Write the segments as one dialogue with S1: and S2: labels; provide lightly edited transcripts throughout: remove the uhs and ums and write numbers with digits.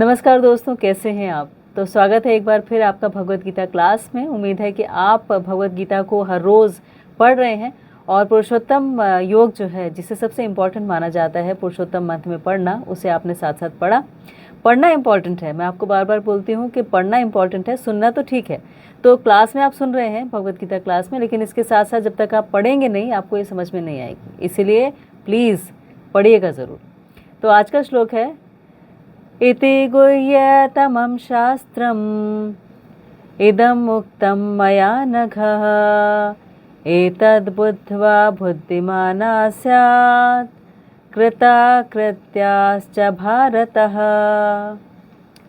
S1: नमस्कार दोस्तों, कैसे हैं आप। तो स्वागत है एक बार फिर आपका भगवत गीता क्लास में। उम्मीद है कि आप भगवत गीता को हर रोज़ पढ़ रहे हैं और पुरुषोत्तम योग जो है, जिसे सबसे इम्पॉर्टेंट माना जाता है पुरुषोत्तम मंत्र में पढ़ना, उसे आपने साथ साथ पढ़ा। पढ़ना इम्पॉर्टेंट है, मैं आपको बार बार बोलती हूँ कि पढ़ना इम्पॉर्टेंट है, सुनना तो ठीक है। तो क्लास में आप सुन रहे हैं भगवत गीता क्लास में, लेकिन इसके साथ साथ जब तक आप पढ़ेंगे नहीं, आपको ये समझ में नहीं आएगी। इसीलिए प्लीज़ पढ़िएगा ज़रूर। तो आज का श्लोक है, इति गुह्यतमं शास्त्रम् इदम् उक्तं मया नघः एतद् बुद्ध्वा बुद्धिमाना स्यात् कृताकृत्याश्च भारतः।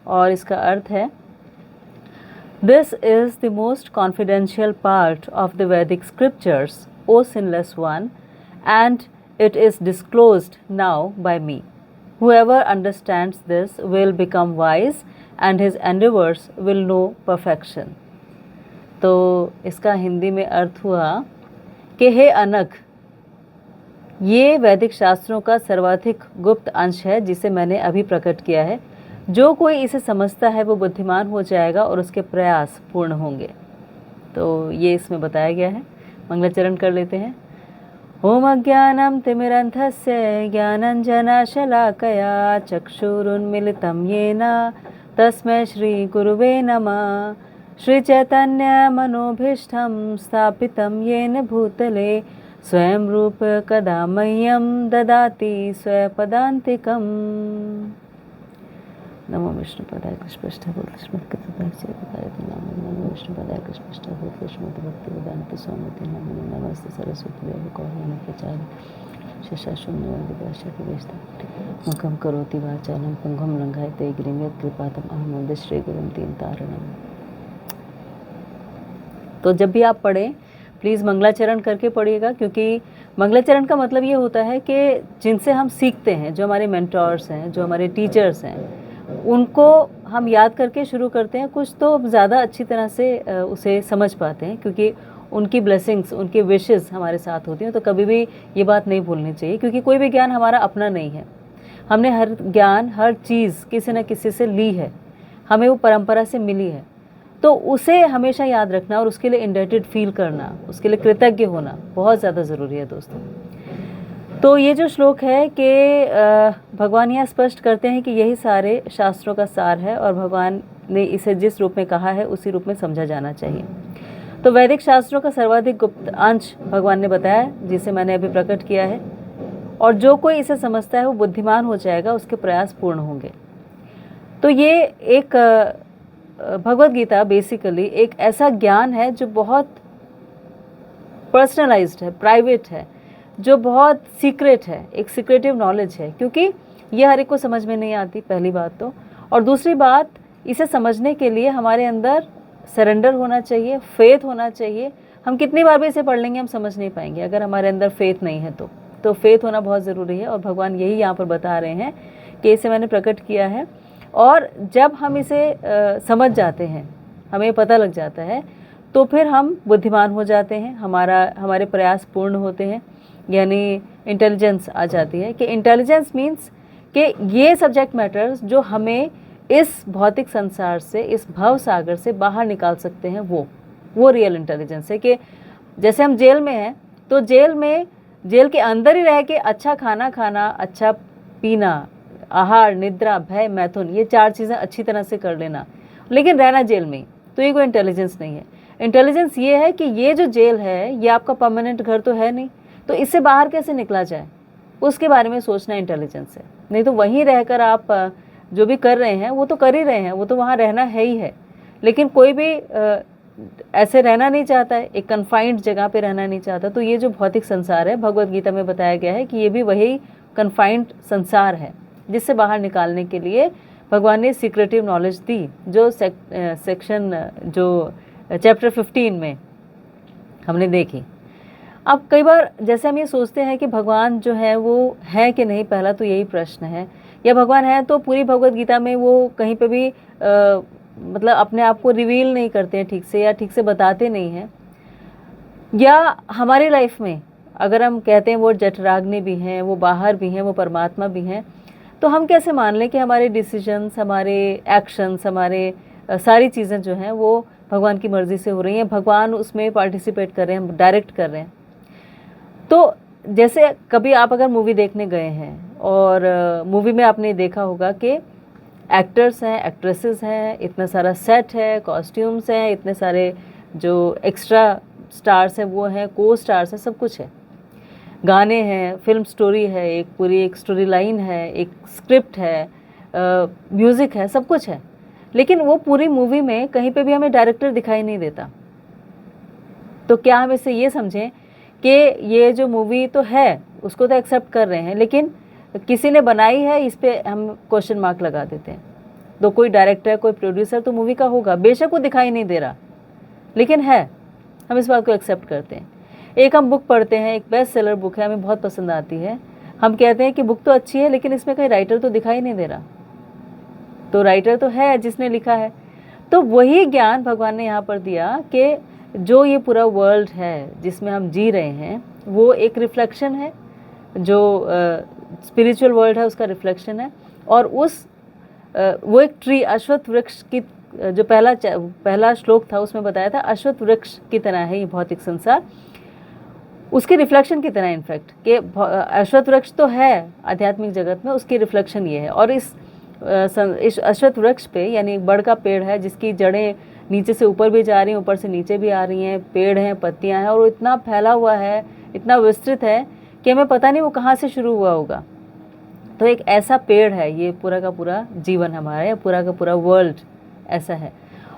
S1: और इसका अर्थ है, this is the most confidential part of the Vedic scriptures, oh sinless one, and it is disclosed now by me. Whoever understands this will become wise and his endeavors will know perfection. तो इसका हिंदी में अर्थ हुआ कि हे अनघ, ये वैदिक शास्त्रों का सर्वाधिक गुप्त अंश है जिसे मैंने अभी प्रकट किया है। जो कोई इसे समझता है वो बुद्धिमान हो जाएगा और उसके प्रयास पूर्ण होंगे। तो ये इसमें बताया गया है। मंगलाचरण कर लेते हैं। ओम अज्ञानं तिमिरन्धस्य ज्ञानञ्जनशलाकया चक्षुरुन्मिलितं येन तस्मै श्रीगुरुवे नमः। श्रीचैतन्यमनोभीष्टं स्थापितं येन भूतले स्वयं रूप कदा मह्यं ददाति स्वपदान्तिकम्। नमो विष्णुपदाय कृष्णपृष्ठाय भूतले नमो विष्णुपदाय कृष्णपृष्ठाय भूतले श्रीमद्भक्तिवेदान्त स्वामी नमस्ते सरस्वती देवी गौरवाणी प्रचार्य शून्यवादिभाषावेष्टा मुखं करोति वाचालं पुंगं लंघयते गिरिं यत्कृपातम् अहं वन्दे श्रीगुरुं दीनतारिणम्। तो जब भी आप पढ़ें प्लीज़ मंगलाचरण करके पढ़िएगा, क्योंकि मंगलाचरण का मतलब ये होता है कि जिनसे हम सीखते हैं, जो हमारे मेंटोर्स हैं, जो हमारे टीचर्स हैं, उनको हम याद करके शुरू करते हैं। कुछ तो ज़्यादा अच्छी तरह से उसे समझ पाते हैं, क्योंकि उनकी ब्लेसिंग्स, उनकी विशेस हमारे साथ होती हैं। तो कभी भी ये बात नहीं भूलनी चाहिए, क्योंकि कोई भी ज्ञान हमारा अपना नहीं है। हमने हर ज्ञान, हर चीज़ किसी न किसी से ली है, हमें वो परंपरा से मिली है। तो उसे हमेशा याद रखना और उसके लिए इंडेटेड फील करना, उसके लिए कृतज्ञ होना बहुत ज़्यादा ज़रूरी है दोस्तों। तो ये जो श्लोक है कि भगवान यहाँ स्पष्ट करते हैं कि यही सारे शास्त्रों का सार है और भगवान ने इसे जिस रूप में कहा है उसी रूप में समझा जाना चाहिए। तो वैदिक शास्त्रों का सर्वाधिक गुप्त अंश भगवान ने बताया, जिसे मैंने अभी प्रकट किया है। और जो कोई इसे समझता है वो बुद्धिमान हो जाएगा, उसके प्रयास पूर्ण होंगे। तो ये एक भगवत गीता बेसिकली एक ऐसा ज्ञान है जो बहुत पर्सनलाइज्ड है, प्राइवेट है, जो बहुत सीक्रेट है, एक सीक्रेटिव नॉलेज है, क्योंकि ये हर एक को समझ में नहीं आती, पहली बात तो। और दूसरी बात, इसे समझने के लिए हमारे अंदर सरेंडर होना चाहिए, फेथ होना चाहिए। हम कितनी बार भी इसे पढ़ लेंगे, हम समझ नहीं पाएंगे अगर हमारे अंदर फेथ नहीं है। तो फेथ होना बहुत ज़रूरी है और भगवान यही यहाँ पर बता रहे हैं कि इसे मैंने प्रकट किया है। और जब हम इसे समझ जाते हैं, हमें पता लग जाता है, तो फिर हम बुद्धिमान हो जाते हैं, हमारे प्रयास पूर्ण होते हैं, यानी इंटेलिजेंस आ जाती है। कि इंटेलिजेंस मीन्स कि ये सब्जेक्ट मैटर्स जो हमें इस भौतिक संसार से, इस भव सागर से बाहर निकाल सकते हैं, वो रियल इंटेलिजेंस है। कि जैसे हम जेल में हैं, तो जेल के अंदर ही रह के अच्छा खाना खाना, अच्छा पीना, आहार, निद्रा, भय, मैथुन, ये 4 चीज़ें अच्छी तरह से कर लेना, लेकिन रहना जेल में, तो ये कोई इंटेलिजेंस नहीं है। इंटेलिजेंस ये है कि ये जो जेल है, ये आपका परमानेंट घर तो है नहीं, तो इससे बाहर कैसे निकला जाए, उसके बारे में सोचना इंटेलिजेंस है। नहीं तो वहीं रहकर आप जो भी कर रहे हैं वो तो कर ही रहे हैं, वो तो वहाँ रहना है ही है। लेकिन कोई भी ऐसे रहना नहीं चाहता है, एक कन्फाइंड जगह पे रहना नहीं चाहता। तो ये जो भौतिक संसार है, भगवत गीता में बताया गया है कि ये भी वही कन्फाइंड संसार है, जिससे बाहर निकालने के लिए भगवान ने सीक्रेटिव नॉलेज दी, जो सेक्शन जो चैप्टर 15 में हमने देखी। अब कई बार जैसे हम ये सोचते हैं कि भगवान जो है वो है कि नहीं, पहला तो यही प्रश्न है। या भगवान है तो पूरी भगवत गीता में वो कहीं पे भी मतलब अपने आप को रिवील नहीं करते हैं ठीक से, या ठीक से बताते नहीं हैं। या हमारी लाइफ में अगर हम कहते हैं वो जठराग्नि भी हैं, वो बाहर भी हैं, वो परमात्मा भी हैं, तो हम कैसे मान लें कि हमारे डिसीजंस, हमारे एक्शंस, हमारे सारी चीज़ें जो हैं वो भगवान की मर्ज़ी से हो रही हैं, भगवान उसमें पार्टिसिपेट कर रहे हैं, हम डायरेक्ट कर रहे हैं। तो जैसे कभी आप अगर मूवी देखने गए हैं और मूवी में आपने देखा होगा कि एक्टर्स हैं, एक्ट्रेसेस हैं, इतना सारा सेट है, कॉस्ट्यूम्स हैं, इतने सारे जो एक्स्ट्रा स्टार्स हैं वो हैं, को स्टार्स हैं, सब कुछ है, गाने हैं, फिल्म स्टोरी है, एक पूरी एक स्टोरी लाइन है, एक स्क्रिप्ट है, म्यूज़िक है, सब कुछ है। लेकिन वो पूरी मूवी में कहीं पे भी हमें डायरेक्टर दिखाई नहीं देता। तो क्या हम इससे ये समझें कि ये जो मूवी तो है उसको तो एक्सेप्ट कर रहे हैं, लेकिन किसी ने बनाई है, इस पे हम क्वेश्चन मार्क लगा देते हैं। तो कोई डायरेक्टर, कोई प्रोड्यूसर तो मूवी का होगा, बेशक वो दिखाई नहीं दे रहा, लेकिन है, हम इस बात को एक्सेप्ट करते हैं। एक हम बुक पढ़ते हैं, एक बेस्ट सेलर बुक है, हमें बहुत पसंद आती है, हम कहते हैं कि बुक तो अच्छी है लेकिन इसमें कहीं राइटर तो दिखाई नहीं दे रहा, तो राइटर तो है जिसने लिखा है। तो वही ज्ञान भगवान ने यहाँ पर दिया कि जो ये पूरा वर्ल्ड है जिसमें हम जी रहे हैं वो एक रिफ्लेक्शन है, जो स्पिरिचुअल वर्ल्ड है उसका रिफ्लेक्शन है। और वो एक ट्री, अश्वत्थ वृक्ष की, जो पहला श्लोक था उसमें बताया था अश्वत्थ वृक्ष की तरह है ये भौतिक संसार, उसके रिफ्लेक्शन की तरह इनफैक्ट, कि अश्वत्थ वृक्ष तो है आध्यात्मिक जगत में, उसकी रिफ्लेक्शन ये है। और इस अश्वत्थ वृक्ष पे, यानी एक बड़ का पेड़ है जिसकी जड़ें नीचे से ऊपर भी जा रही हैं, ऊपर से नीचे भी आ रही हैं, पेड़ हैं, पत्तियां हैं, और वो इतना फैला हुआ है, इतना विस्तृत है कि हमें पता नहीं वो कहाँ से शुरू हुआ होगा। तो एक ऐसा पेड़ है ये पूरा का पूरा जीवन हमारा, पूरा का पूरा वर्ल्ड ऐसा है।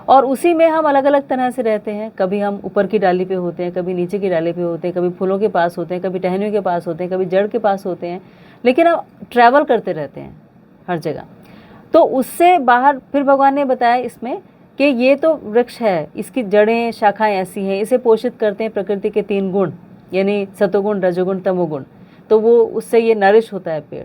S1: और उसी में हम अलग अलग तरह से रहते हैं, कभी हम ऊपर की डाली पे होते हैं, कभी नीचे की डाली पे होते हैं, कभी फूलों के पास होते हैं, कभी टहनियों के पास होते हैं, कभी जड़ के पास होते हैं, लेकिन हम ट्रैवल करते रहते हैं हर जगह। तो उससे बाहर फिर भगवान ने बताया इसमें कि ये तो वृक्ष है, इसकी जड़ें, शाखाएं ऐसी हैं, इसे पोषित करते हैं प्रकृति के 3 गुण, यानी सतोगुण, रजोगुण, तमोगुण। तो वो उससे ये नरिश होता है पेड़,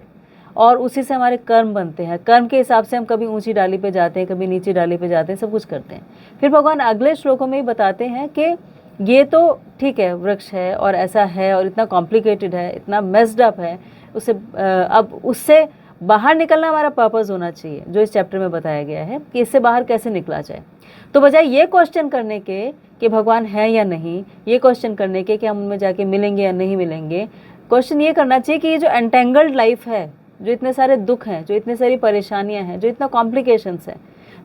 S1: और उसी से हमारे कर्म बनते हैं। कर्म के हिसाब से हम कभी ऊंची डाली पे जाते हैं, कभी नीची डाली पे जाते हैं, सब कुछ करते हैं। फिर भगवान अगले श्लोकों में ही बताते हैं कि ये तो ठीक है, वृक्ष है और ऐसा है और इतना कॉम्प्लिकेटेड है, इतना मेस्ड अप है, उससे अब उससे बाहर निकलना हमारा पर्पस होना चाहिए, जो इस चैप्टर में बताया गया है कि इससे बाहर कैसे निकला जाए। तो बजाय ये क्वेश्चन करने के कि भगवान है या नहीं, ये क्वेश्चन करने के कि हम उनमें जाके मिलेंगे या नहीं मिलेंगे, क्वेश्चन ये करना चाहिए कि ये जो एंटेंगल्ड लाइफ है, जो इतने सारे दुख हैं, जो इतनी सारी परेशानियां हैं, जो इतना कॉम्प्लिकेशंस है,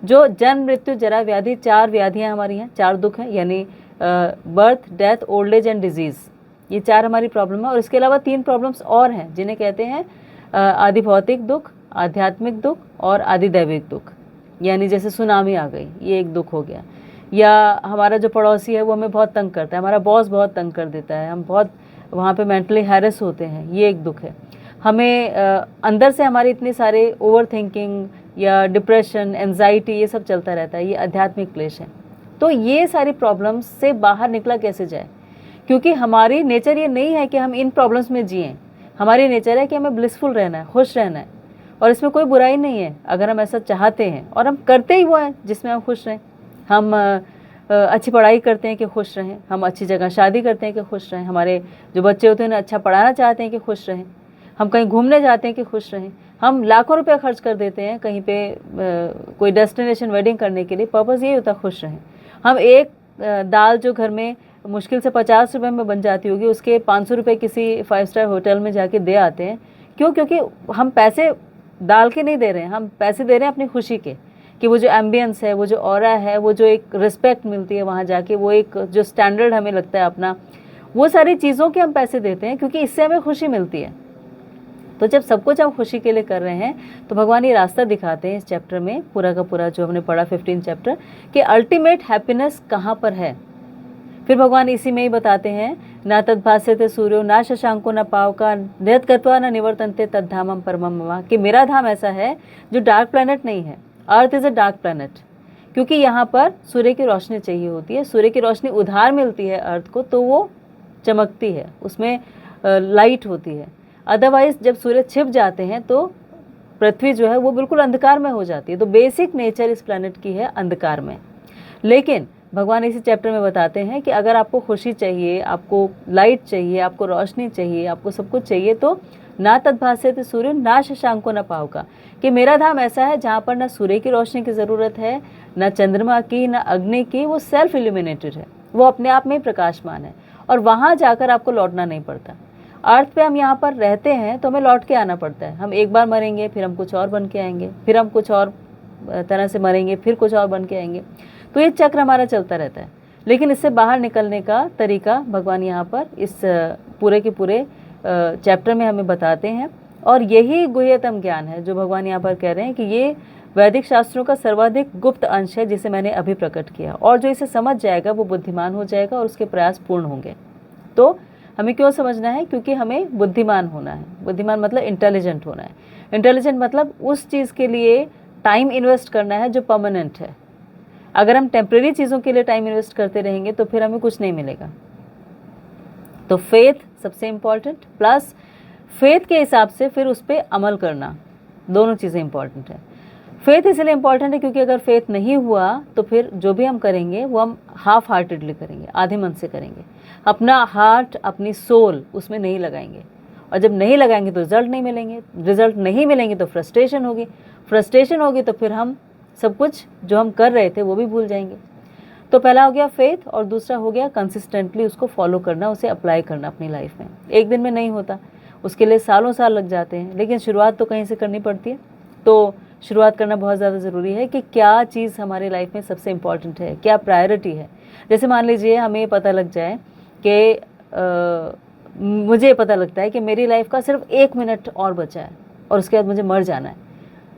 S1: जो जन्म, मृत्यु, जरा, व्याधि, 4 व्याधियां हमारी हैं, 4 दुख हैं, यानी birth, death, old age and disease, ये 4 हमारी प्रॉब्लम है। और इसके अलावा 3 प्रॉब्लम्स और हैं जिन्हें कहते हैं आदि भौतिक दुख, आध्यात्मिक दुख और आदि दैविक दुख। यानी जैसे सुनामी आ गई, ये एक दुख हो गया, या हमारा जो पड़ोसी है वो हमें बहुत तंग करता है, हमारा बॉस बहुत तंग कर देता है, हम बहुत वहाँ पे मेंटली हैरेस होते हैं, ये एक दुख है। हमें अंदर से हमारे इतने सारे ओवर थिंकिंग या डिप्रेशन, एंजाइटी, ये सब चलता रहता है, ये आध्यात्मिक क्लेश है। तो ये सारी प्रॉब्लम्स से बाहर निकला कैसे जाए, क्योंकि हमारी नेचर ये नहीं है कि हम इन प्रॉब्लम्स में जिएं, हमारी नेचर है कि हमें ब्लिसफुल रहना है, खुश रहना है, और इसमें कोई बुराई नहीं है अगर हम ऐसा चाहते हैं, और हम करते ही वो हैं जिसमें हम खुश रहें। हम अच्छी पढ़ाई करते हैं कि खुश रहें, हम अच्छी जगह शादी करते हैं कि खुश रहें, हमारे जो बच्चे होते हैं उन्हें अच्छा पढ़ाना चाहते हैं कि खुश रहें, हम कहीं घूमने जाते हैं कि खुश रहें, हम लाखों रुपया खर्च कर देते हैं कहीं पे कोई डेस्टिनेशन वेडिंग करने के लिए, पर्पस यही होता है खुश रहें। हम एक दाल जो घर में मुश्किल से 50 रुपये में बन जाती होगी, उसके 500 रुपये किसी 5 स्टार होटल में जाके दे आते हैं। क्यों? क्योंकि हम पैसे दाल के नहीं दे रहे हैं, हम पैसे दे रहे हैं अपनी खुशी के, कि वो जो एम्बियंस है, वो जो ऑरा है, वो जो एक रिस्पेक्ट मिलती है वहाँ जाके, वो एक जो स्टैंडर्ड हमें लगता है अपना, वो सारी चीज़ों के हम पैसे देते हैं क्योंकि इससे हमें खुशी मिलती है। तो जब सब कुछ हम खुशी के लिए कर रहे हैं तो भगवान ये रास्ता दिखाते हैं इस चैप्टर में, पूरा का पूरा जो हमने पढ़ा 15 चैप्टर, कि अल्टीमेट हैप्पीनेस कहाँ पर है। फिर भगवान इसी में ही बताते हैं, ना तद्भास्यते सूर्यो ना शशांको न पावका नयत गत्वा न निवर्तन्ते तद्धामम परमम मम, कि मेरा धाम ऐसा है जो डार्क प्लैनेट नहीं है। Earth is a dark planet, क्योंकि यहाँ पर सूर्य की रोशनी चाहिए होती है, सूर्य की रोशनी उधार मिलती है अर्थ को, तो वो चमकती है, उसमें लाइट होती है। अदरवाइज जब सूर्य छिप जाते हैं तो पृथ्वी जो है वो बिल्कुल अंधकार में हो जाती है। तो बेसिक नेचर इस प्लैनेट की है अंधकार में। लेकिन भगवान इसी चैप्टर में बताते हैं कि अगर आपको खुशी चाहिए, आपको लाइट चाहिए, आपको रोशनी चाहिए, आपको सब कुछ चाहिए, तो ना तद्भास्यते सूर्य ना शशांको न पावका, कि मेरा धाम ऐसा है जहाँ पर ना सूर्य की रोशनी की ज़रूरत है, ना चंद्रमा की, ना अग्नि की, वो सेल्फ इल्यूमिनेटेड है, वो अपने आप में ही प्रकाशमान है और वहाँ जाकर आपको लौटना नहीं पड़ता। अर्थ पे हम यहाँ पर रहते हैं तो हमें लौट के आना पड़ता है। हम एक बार मरेंगे, फिर हम कुछ और बन के आएंगे, फिर हम कुछ और तरह से मरेंगे, फिर कुछ और बन के आएंगे। तो ये चक्र हमारा चलता रहता है। लेकिन इससे बाहर निकलने का तरीका भगवान यहाँ पर इस पूरे के पूरे चैप्टर में हमें बताते हैं और यही गुह्यतम ज्ञान है जो भगवान यहाँ पर कह रहे हैं कि ये वैदिक शास्त्रों का सर्वाधिक गुप्त अंश है जिसे मैंने अभी प्रकट किया, और जो इसे समझ जाएगा वो बुद्धिमान हो जाएगा और उसके प्रयास पूर्ण होंगे। तो हमें क्यों समझना है? क्योंकि हमें बुद्धिमान होना है। बुद्धिमान मतलब इंटेलिजेंट होना है। इंटेलिजेंट मतलब उस चीज़ के लिए टाइम इन्वेस्ट करना है जो परमानेंट है। अगर हम टेम्परेरी चीज़ों के लिए टाइम इन्वेस्ट करते रहेंगे तो फिर हमें कुछ नहीं मिलेगा। तो फेथ सबसे इम्पॉर्टेंट, प्लस फेथ के हिसाब से फिर उस पर अमल करना, दोनों चीज़ें इंपॉर्टेंट है। फेथ इसलिए इम्पॉर्टेंट है क्योंकि अगर फेथ नहीं हुआ तो फिर जो भी हम करेंगे वो हम हाफ हार्टेडली करेंगे, आधे मन से करेंगे, अपना हार्ट अपनी सोल उसमें नहीं लगाएंगे, और जब नहीं लगाएंगे तो रिजल्ट नहीं मिलेंगे, रिजल्ट नहीं मिलेंगे तो फ्रस्ट्रेशन होगी, फ्रस्ट्रेशन होगी तो फिर हम सब कुछ जो हम कर रहे थे वो भी भूल जाएंगे। तो पहला हो गया फेथ और दूसरा हो गया कंसिस्टेंटली उसको फॉलो करना, उसे अप्लाई करना अपनी लाइफ में। एक दिन में नहीं होता, उसके लिए सालों साल लग जाते हैं, लेकिन शुरुआत तो कहीं से करनी पड़ती है। तो शुरुआत करना बहुत ज़्यादा ज़रूरी है कि क्या चीज़ हमारी लाइफ में सबसे इम्पॉर्टेंट है, क्या प्रायोरिटी है। जैसे मान लीजिए हमें पता लग जाए कि मुझे पता लगता है कि मेरी लाइफ का सिर्फ 1 मिनट और बचा है और उसके बाद मुझे मर जाना है,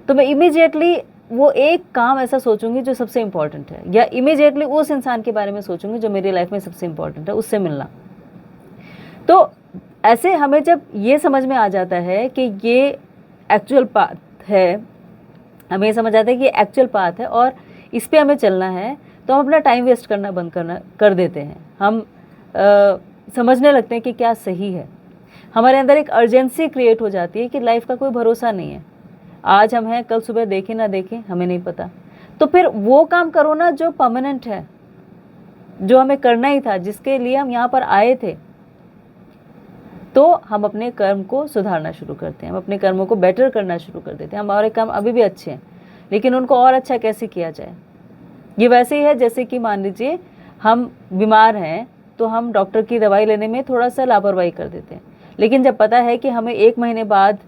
S1: तो मैं इमीडिएटली वो एक काम ऐसा सोचूंगी जो सबसे इम्पॉर्टेंट है, या इमीडिएटली उस इंसान के बारे में सोचूंगी जो मेरी लाइफ में सबसे इम्पॉर्टेंट है, उससे मिलना। तो ऐसे हमें जब ये समझ में आ जाता है कि ये एक्चुअल पाथ है, हमें समझ आता है कि ये एक्चुअल पाथ है और इस पे हमें चलना है, तो हम अपना टाइम वेस्ट करना बंद कर देते हैं। हम समझने लगते हैं कि क्या सही है। हमारे अंदर एक अर्जेंसी क्रिएट हो जाती है कि लाइफ का कोई भरोसा नहीं है, आज हम हैं कल सुबह देखें ना देखें हमें नहीं पता। तो फिर वो काम करो ना जो परमानेंट है, जो हमें करना ही था, जिसके लिए हम यहाँ पर आए थे। तो हम अपने कर्म को सुधारना शुरू करते हैं, हम अपने कर्मों को बेटर करना शुरू कर देते हैं। हमारे कर्म अभी भी अच्छे हैं, लेकिन उनको और अच्छा कैसे किया जाए। ये वैसे ही है जैसे कि मान लीजिए हम बीमार हैं तो हम डॉक्टर की दवाई लेने में थोड़ा सा लापरवाही कर देते हैं, लेकिन जब पता है कि हमें 1 महीने बाद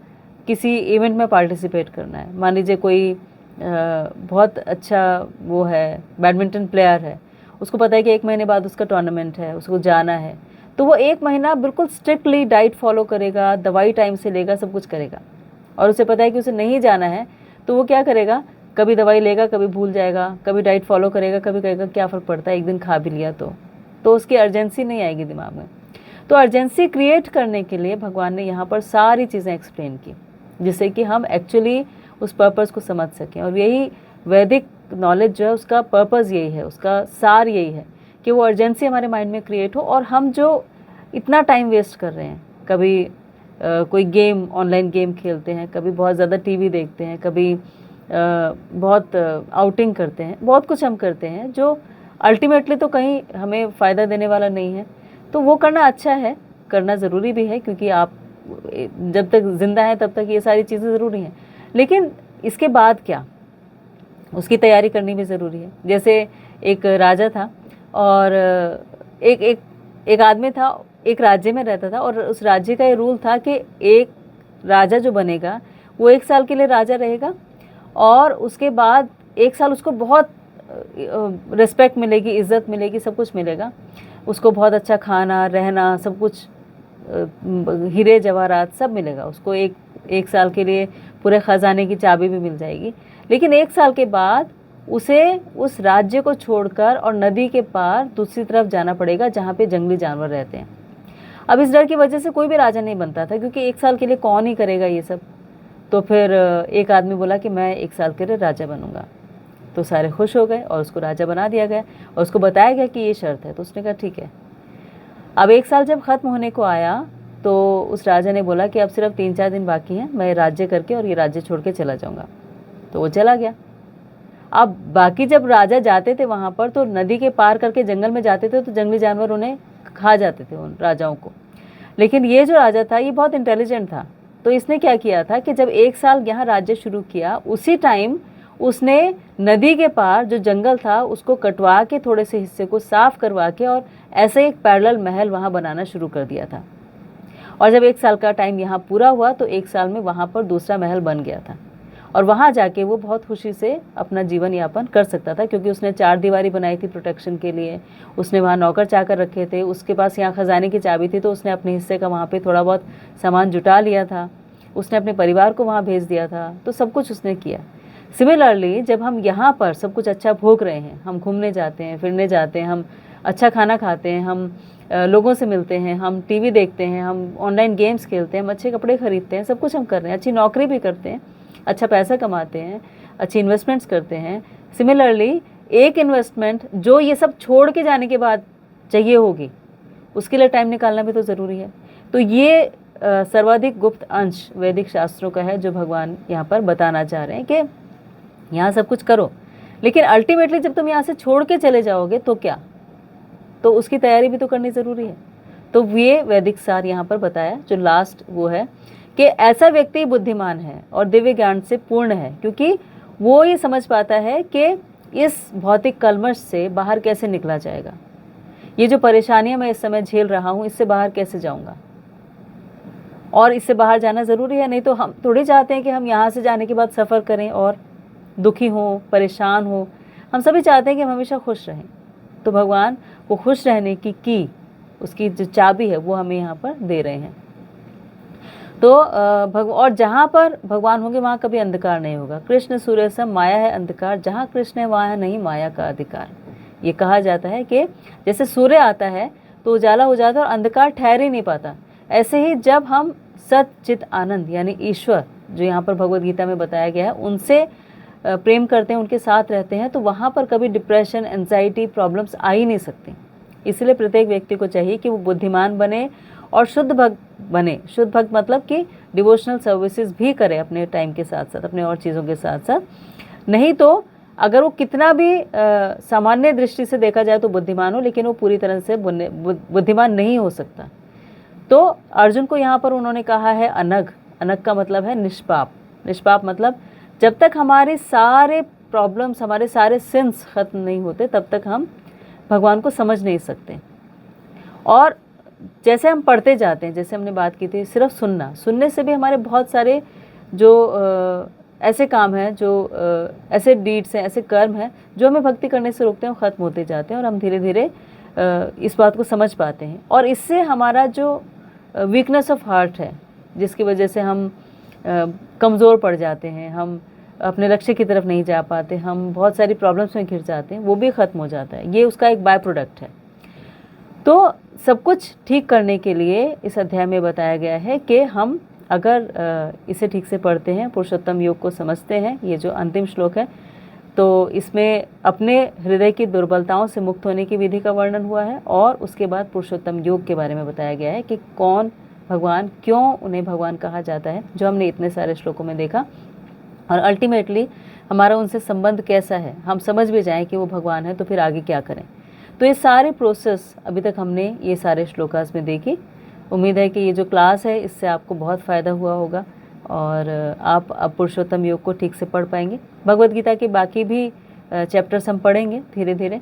S1: किसी इवेंट में पार्टिसिपेट करना है, मान लीजिए कोई बहुत अच्छा वो है बैडमिंटन प्लेयर है, उसको पता है कि 1 महीने बाद उसका टूर्नामेंट है, उसको जाना है, तो वो 1 महीना बिल्कुल स्ट्रिक्टली डाइट फॉलो करेगा, दवाई टाइम से लेगा, सब कुछ करेगा। और उसे पता है कि उसे नहीं जाना है तो वो क्या करेगा, कभी दवाई लेगा, कभी भूल जाएगा, कभी डाइट फॉलो करेगा, कभी कहेगा क्या फ़र्क पड़ता है, एक दिन खा भी लिया तो उसकी अर्जेंसी नहीं आएगी दिमाग में। तो अर्जेंसी क्रिएट करने के लिए भगवान ने यहाँ पर सारी चीज़ें एक्सप्लेन की, जिससे कि हम एक्चुअली उस पर्पज़ को समझ सकें। और यही वैदिक नॉलेज जो है उसका पर्पज़ यही है, उसका सार यही है कि वो अर्जेंसी हमारे माइंड में क्रिएट हो। और हम जो इतना टाइम वेस्ट कर रहे हैं, कभी कोई गेम, ऑनलाइन गेम खेलते हैं, कभी बहुत ज़्यादा टीवी देखते हैं, कभी बहुत आउटिंग करते हैं, बहुत कुछ हम करते हैं जो अल्टीमेटली तो कहीं हमें फ़ायदा देने वाला नहीं है। तो वो करना अच्छा है, करना ज़रूरी भी है, क्योंकि आप जब तक ज़िंदा हैं तब तक ये सारी चीज़ें ज़रूरी हैं। लेकिन इसके बाद क्या, उसकी तैयारी करनी भी ज़रूरी है। जैसे एक राजा था और एक आदमी था, एक राज्य में रहता था, और उस राज्य का ये रूल था कि एक राजा जो बनेगा वो 1 साल के लिए राजा रहेगा, और उसके बाद 1 साल उसको बहुत रिस्पेक्ट मिलेगी, इज़्ज़त मिलेगी, सब कुछ मिलेगा उसको, बहुत अच्छा खाना रहना सब कुछ, हीरे जवाहरात सब मिलेगा उसको। एक साल के लिए पूरे ख़जाने की चाबी भी मिल जाएगी। लेकिन 1 साल के बाद उसे उस राज्य को छोड़कर और नदी के पार दूसरी तरफ जाना पड़ेगा जहाँ पे जंगली जानवर रहते हैं। अब इस डर की वजह से कोई भी राजा नहीं बनता था, क्योंकि 1 साल के लिए कौन ही करेगा ये सब। तो फिर एक आदमी बोला कि मैं 1 साल के लिए राजा बनूंगा। तो सारे खुश हो गए और उसको राजा बना दिया गया और उसको बताया गया कि ये शर्त है। तो उसने कहा ठीक है। अब 1 साल जब ख़त्म होने को आया तो उस राजा ने बोला कि अब सिर्फ 3-4 दिन बाकी हैं, मैं राज्य करके और ये राज्य छोड़ के चला जाऊँगा। तो वो चला गया। अब बाकी जब राजा जाते थे वहाँ पर तो नदी के पार करके जंगल में जाते थे तो जंगली जानवर उन्हें खा जाते थे, उन राजाओं को। लेकिन ये जो राजा था ये बहुत इंटेलिजेंट था, तो इसने क्या किया था कि जब 1 साल यहाँ राज्य शुरू किया, उसी टाइम उसने नदी के पार जो जंगल था उसको कटवा के थोड़े से हिस्से को साफ करवा के और ऐसे एक पैरेलल महल वहाँ बनाना शुरू कर दिया था। और जब 1 साल का टाइम यहाँ पूरा हुआ तो 1 साल में वहाँ पर दूसरा महल बन गया था और वहाँ जाके वो बहुत खुशी से अपना जीवन यापन कर सकता था, क्योंकि उसने 4 दीवारी बनाई थी प्रोटेक्शन के लिए, उसने वहाँ नौकर चाकर रखे थे, उसके पास यहाँ खजाने की चाबी थी, तो उसने अपने हिस्से का वहाँ पे थोड़ा बहुत सामान जुटा लिया था, उसने अपने परिवार को वहाँ भेज दिया था, तो सब कुछ उसने किया। सिमिलरली जब हम यहाँ पर सब कुछ अच्छा भोग रहे हैं, हम घूमने जाते हैं, फिरने जाते हैं, हम अच्छा खाना खाते हैं, हम लोगों से मिलते हैं, हम टीवी देखते हैं, हम ऑनलाइन गेम्स खेलते हैं, हम अच्छे कपड़े खरीदते हैं, सब कुछ हम कर रहे हैं, अच्छी नौकरी भी करते हैं, अच्छा पैसा कमाते हैं, अच्छी इन्वेस्टमेंट्स करते हैं। सिमिलरली एक इन्वेस्टमेंट जो ये सब छोड़ के जाने के बाद चाहिए होगी, उसके लिए टाइम निकालना भी तो ज़रूरी है। तो ये सर्वाधिक गुप्त अंश वैदिक शास्त्रों का है जो भगवान यहाँ पर बताना चाह रहे हैं कि यहाँ सब कुछ करो, लेकिन अल्टीमेटली जब तुम यहाँ से छोड़ के चले जाओगे तो क्या, तो उसकी तैयारी भी तो करनी ज़रूरी है। तो ये वैदिक सार यहाँ पर बताया। जो लास्ट वो है कि ऐसा व्यक्ति बुद्धिमान है और दिव्य ज्ञान से पूर्ण है, क्योंकि वो ये समझ पाता है कि इस भौतिक कलमश से बाहर कैसे निकला जाएगा, ये जो परेशानियां मैं इस समय झेल रहा हूँ इससे बाहर कैसे जाऊँगा, और इससे बाहर जाना ज़रूरी है। नहीं तो हम थोड़ी चाहते हैं कि हम यहाँ से जाने के बाद सफ़र करें और दुखी हों, परेशान हों। हम सभी चाहते हैं कि हम हमेशा खुश रहें। तो भगवान वो खुश रहने की उसकी जो चाबी है वो हमें यहाँ पर दे रहे हैं। तो और जहाँ पर भगवान होंगे वहाँ कभी अंधकार नहीं होगा। कृष्ण सूर्य सम माया है अंधकार, जहाँ कृष्ण है वहाँ नहीं माया का अधिकार। ये कहा जाता है कि जैसे सूर्य आता है तो उजाला हो जाता है और अंधकार ठहर ही नहीं पाता, ऐसे ही जब हम सत चित आनंद यानी ईश्वर, जो यहाँ पर भगवद गीता में बताया गया है, उनसे प्रेम करते हैं, उनके साथ रहते हैं, तो वहाँ पर कभी डिप्रेशन, एंजाइटी, प्रॉब्लम्स आ ही नहीं सकती। इसलिए प्रत्येक व्यक्ति को चाहिए कि वो बुद्धिमान बने और शुद्ध भक्त बने। शुद्ध भक्त मतलब कि डिवोशनल सर्विसेज भी करे अपने टाइम के साथ साथ, अपने और चीज़ों के साथ साथ। नहीं तो अगर वो कितना भी सामान्य दृष्टि से देखा जाए तो बुद्धिमान हो, लेकिन वो पूरी तरह से बुद्धिमान नहीं हो सकता। तो अर्जुन को यहाँ पर उन्होंने कहा है अनग। अनग का मतलब है निष्पाप। निष्पाप मतलब जब तक हमारे सारे प्रॉब्लम्स, हमारे सारे सिंस खत्म नहीं होते तब तक हम भगवान को समझ नहीं सकते। और जैसे हम पढ़ते जाते हैं, जैसे हमने बात की थी, सिर्फ सुनने से भी हमारे बहुत सारे जो ऐसे काम हैं, जो ऐसे डीड्स हैं, ऐसे कर्म हैं जो हमें भक्ति करने से रोकते हैं, वो ख़त्म होते जाते हैं और हम धीरे धीरे इस बात को समझ पाते हैं। और इससे हमारा जो वीकनेस ऑफ हार्ट है, जिसकी वजह से हम कमज़ोर पड़ जाते हैं, हम अपने लक्ष्य की तरफ नहीं जा पाते, हम बहुत सारी प्रॉब्लम्स में घिर जाते हैं, वो भी ख़त्म हो जाता है। ये उसका एक बाय प्रोडक्ट है। तो सब कुछ ठीक करने के लिए इस अध्याय में बताया गया है कि हम अगर इसे ठीक से पढ़ते हैं, पुरुषोत्तम योग को समझते हैं, ये जो अंतिम श्लोक है, तो इसमें अपने हृदय की दुर्बलताओं से मुक्त होने की विधि का वर्णन हुआ है और उसके बाद पुरुषोत्तम योग के बारे में बताया गया है कि कौन भगवान, क्यों उन्हें भगवान कहा जाता है, जो हमने इतने सारे श्लोकों में देखा, और अल्टीमेटली हमारा उनसे संबंध कैसा है। हम समझ भी जाएं कि वो भगवान है तो फिर आगे क्या करें। तो ये सारे प्रोसेस अभी तक हमने ये सारे श्लोकास में देखी। उम्मीद है कि ये जो क्लास है इससे आपको बहुत फ़ायदा हुआ होगा और आप अब पुरुषोत्तम योग को ठीक से पढ़ पाएंगे। भगवद गीता के बाकी भी चैप्टर्स हम पढ़ेंगे धीरे धीरे,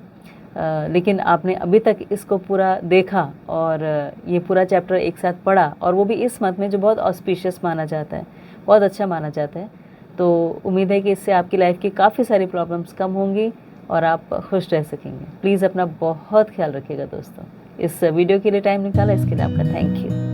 S1: लेकिन आपने अभी तक इसको पूरा देखा और ये पूरा चैप्टर एक साथ पढ़ा, और वो भी इस मत में जो बहुत ऑस्पिशियस माना जाता है, बहुत अच्छा माना जाता है। तो उम्मीद है कि इससे आपकी लाइफ की काफ़ी सारी प्रॉब्लम्स कम होंगी और आप खुश रह सकेंगे। प्लीज़ अपना बहुत ख्याल रखिएगा दोस्तों। इस वीडियो के लिए टाइम निकाला, इसके लिए आपका थैंक यू।